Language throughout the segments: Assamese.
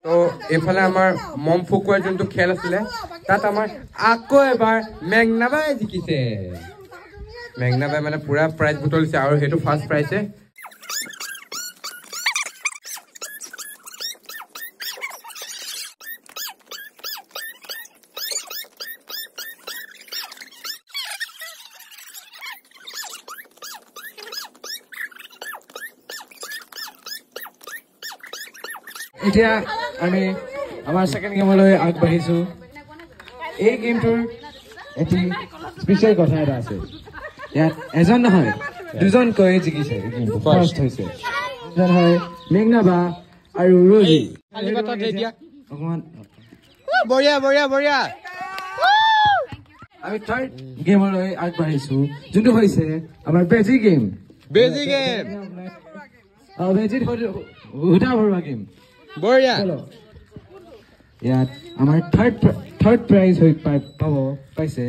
তো এইফালে আমাৰ মম ফুকুৱাৰ যোনটো খেল আছিলে তাত আমাৰ আকৌ এবাৰ মেঘনাবাই জিকিছে মেঘনাবাই মানে পুৰা প্ৰাইজ বুটলিছে আৰু সেইটো ফাৰ্ষ্ট প্ৰাইজে এতিয়া আমি আমাৰ সেকেন্ড গেমলৈ আগবাঢ়িছো এই গেমটোৰ এটি স্পেচিয়েল কথা এটা আছে ইয়াত এজন নহয় দুজনকৈ জিকিছে ফাৰ্ষ্ট হৈছে এজন হয় মেঘনাবা আৰু ৰজি বঢ়িয়া বঢ়িয়া বঢ়িয়া আমি থাৰ্ড গেমলৈ আগবাঢ়িছো যোনটো হৈছে আমাৰ বেজি গেম বেজি গেম বেজিত সুধা ভৰোৱা গেম বঢ়িয়া ইয়াত আমাৰ থাৰ্ড প্ৰাইজ হৈ পাইছে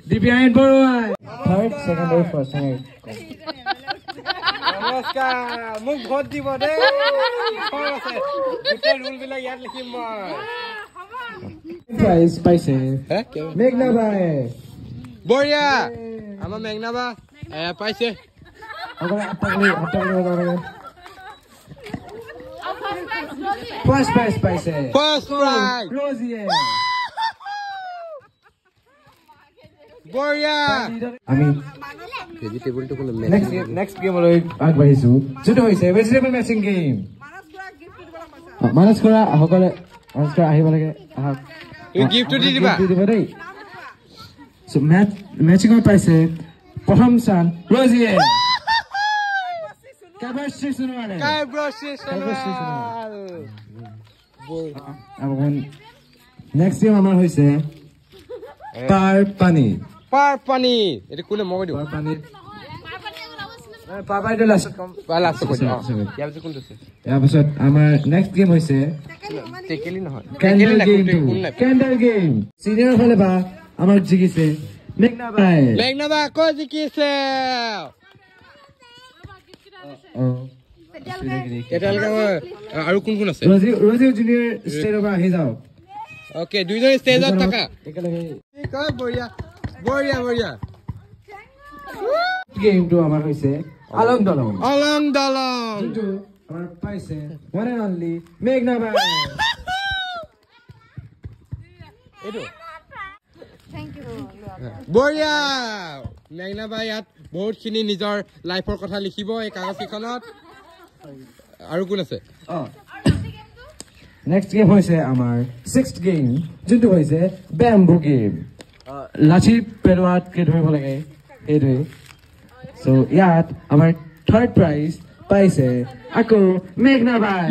দিব্যায়ন বৰুৱাই থাৰ্ড সেকেন্ড আৰু ফাৰ্ষ্ট নমস্কাৰ মোক ভোট দিব দেই ৰুল বিলাক ইয়াত লিখিম মই প্ৰাইজ পাইছে মেঘনাবাই বঢ়িয়া আমাৰ মেঘনাবা পাইছে ফাৰ্ষ্ট প্ৰাইজ পাইছে ফাৰ্ষ্ট প্ৰাইজ ৰজিয়ে বঢ়িয়া আমি ভেজিটেবলটো কোন নেক্সট গেমলৈ আগবাঢ়িছো যোনটো হৈছে ভেজিটেবল মেচিং গেম মানস কৰা সকলে মানস কৰা আহিব লাগে আহক গিফ্টটো দি দিবা দেই সো মেচিঙত পাইছে প্ৰথম স্থান ৰজিয়ে নেক্সট গেম আমাৰ হৈছে পাৰ পানী এইটো কোনে মই দিওঁ পাৰ পানীত পাপাইটো লাষ্টত কম ইয়াৰ পিছত আমাৰ নেক্সট গেম হৈছে কেণ্ডেল গেম চিনিয়ৰ ফালে বা আমাক জিকিছে মেঘনাবাই আকৌ জিকিছে আৰু কোন কোন আছে ৰজি জুনিয়ৰ ষ্টেজৰ পৰা আহি যাওক ওকে দুইজন ষ্টেজত থাকা একেলগে বঢ়িয়া বঢ়িয়া বঢ়িয়া গেমটো আমাৰ হৈছে অলং দলং যোনটো আমাৰ পাইছে one and only মেঘনাবাই এইটো বঢ়িয়া মেঘনাবাই ইয়াত বহুতখিনি নিজৰ লাইফৰ কথা লিখিব এই কাগজ কেইখনত আৰু কোন আছে নেক্সট গেম হৈছে আমাৰ ছিক্সথ গেম যোনটো হৈছে বেম্বু গেম লাঠি পেলোৱাতকে ধৰিব লাগে এইটোৱে চ' ইয়াত আমাৰ থাৰ্ড প্ৰাইজ পাইছে আকৌ মেঘনাবাই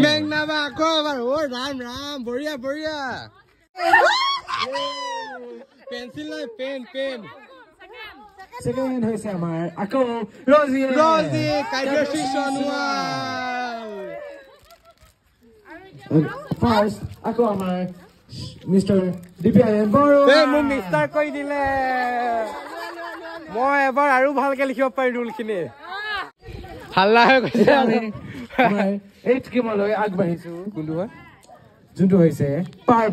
আকৌ এবাৰ ৰাম ৰাম বঢ়িয়া বঢ়িয়া পেঞ্চিল নাই পেন সেকেন্ড হৈছে আমাৰ আকৌ ৰজি কাইদৰ্শী সোণোৱাল ফাৰ্ষ্ট আকৌ আমাৰ মিষ্টাৰ দিব্যায়ন বৰুৱা মোক মিষ্টাৰ কৈ দিলে মই এবাৰ আৰু ভালকে লিখিব পাৰিম ৰুলখিনি হাল্লা হৈ গৈছে এইট গেমলৈ আগবাঢ়িছো কোনটো হয় যোনটো হৈছে পাৰ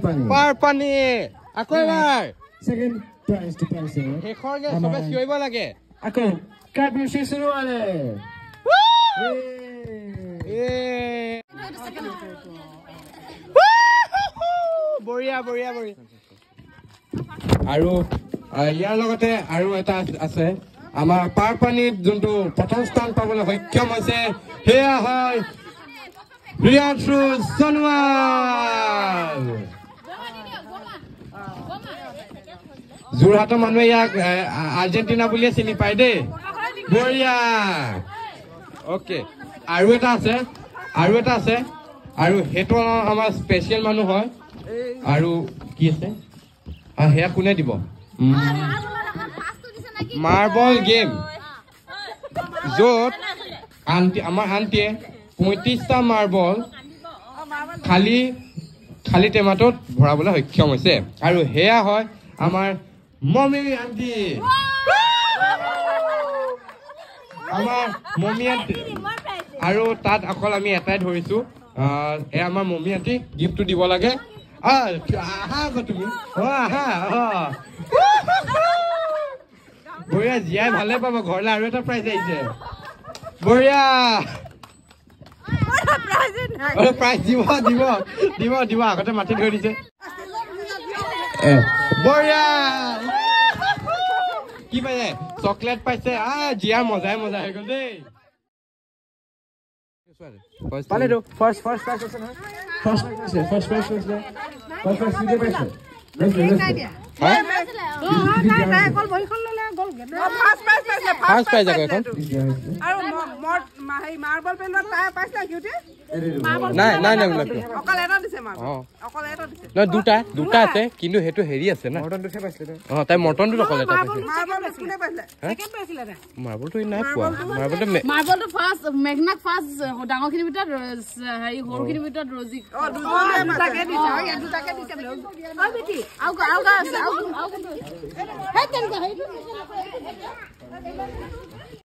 পানী আকৌ এবাৰ সেকেন্ড প্ৰাইজটো পাইছে শেষৰ গে সবে চিঞৰিব লাগে আকৌ কাইদৰ্শী সোণোৱালে বঢ়িয়া বঢ়িয়া বঢ়িয়া আৰু ইয়াৰ লগতে আৰু এটা আছে আমাৰ পাৰ পানীত যোনটো প্ৰথম স্থান পাবলৈ সক্ষম হৈছে সেয়া হয় প্ৰিয়াংশু সোণোৱাল যোৰহাটৰ মানুহে ইয়াক আৰ্জেণ্টিনা বুলিয়ে চিনি পায় দেই বঢ়িয়া অকে আৰু এটা আছে আৰু সেইটো আমাৰ স্পেচিয়েল মানুহ হয় আৰু কি আছে সেয়া কোনে দিব মাৰ্বল গেম য'ত আমাৰ আন্টিয়ে 35টা মাৰ্বল খালী টেমাটোত ভৰাবলৈ সক্ষম হৈছে আৰু সেয়া হয় আমাৰ মমি আন্টি আমাৰ মমি আন্টি আৰু তাত অকল আমি এটাই ধৰিছো এয়া আমাৰ মম্মী আণ্টি গিফ্টটো দিব লাগে আহা আকৌ তুমি আহা বঢ়িয়া জীয়াই ভালে পাব ঘৰলৈ আৰু এটা প্ৰাইজ আহিছে বঢ়িয়া প্ৰাইজ দিব আগতে মাতি ধৰি দিছে বঢ়িয়া কি পাইছে চকলেট পাইছে জীয়াৰ মজাই মজা হৈ গ'ল দেই পালেতো ফাৰ্ষ্ট প্ৰাইজ আছে নহয় ফাৰ্ষ্ট প্ৰাইজ আছে নিজে পাইছে ফাৰ্ষ্ট প্ৰাইজ আকৌ এখন নাই দুটা আছে কিন্তু সেইটো হেৰি আছে না তাই মটনটো অকল এটা মাৰ্বলটো নাই পোৱা মাৰ্বলটো ফাৰ্ষ্ট মেগনাক ফাৰ্ষ্ট ডাঙৰখিনিৰ ভিতৰত হেৰি সৰুখিনিৰ ভিতৰত ৰজিক